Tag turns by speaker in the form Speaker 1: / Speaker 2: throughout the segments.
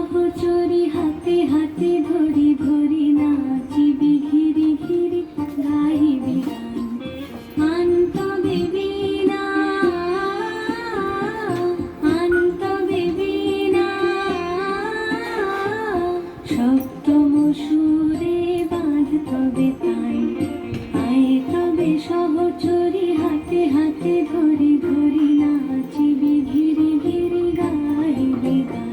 Speaker 1: সহচরী হাতে হাতে ধরি ধরি নাচিবি ঘিরি ঘিরি গাইবি গান আনতবে বীণা আনতবে বীণা সপ্তম সুরে বাঁধতবে তান আয় তবে সহচরী হাতে হাতে ধরি ধরি নাচিবি ঘিরি ঘিরি গাইবি গান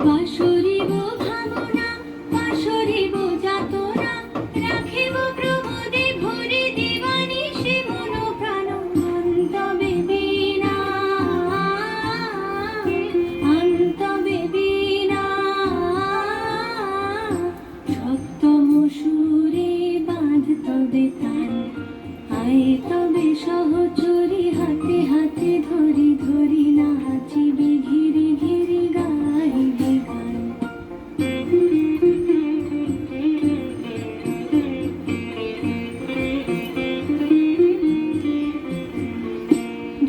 Speaker 1: পাশরিব ভাবনা পাশরিব যাতনা রাখিব প্রমোদে ভরে দিবানিশি মন প্রাণ আনতবে বীণা আনতবে বীণা সপ্তম সুরে বাঁধতবে তান আয় তবে সহচরী হাতে হাতে ধরি ধরি নাচিবি ঘিরি ঘিরি গাইবি গান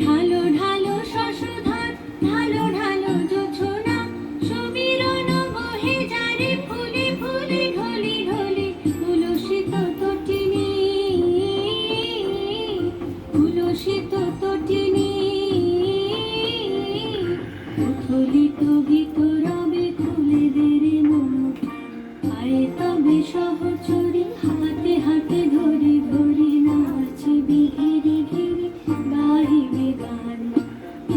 Speaker 1: ঢালো ঢালো শশধর ঢালো ঢালো জোছনা সমীরণ বহে যারে ফুলে ফুলে ঢলি ঢলি তুলসিত তটিনী তুলসিত তটিনী উথলিত গীত রবে খুলে দেরে মন আয় তবে সহচরী হাতে হাতে ধরি ধরি নাচিবি ঘিরি ঘিরি গাইবি গান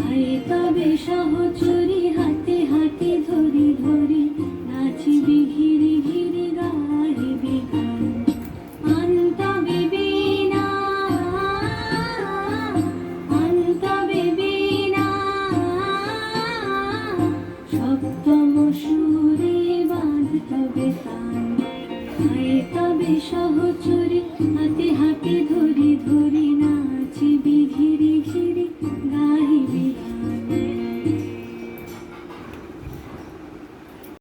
Speaker 1: আয় তবে সহচরী হাতে হাতে ধরি ধরি নাচিবি ঘিরি ঘিরি গাইবি গান আনতবে বীণা আনতবে বীণা সপ্তম সুরে বাঁধতবে তান আয় তবে সহচরী হাতে হাতে ধরি ধরি নাচিবি ঘিরি ঘিরি গাইবি গান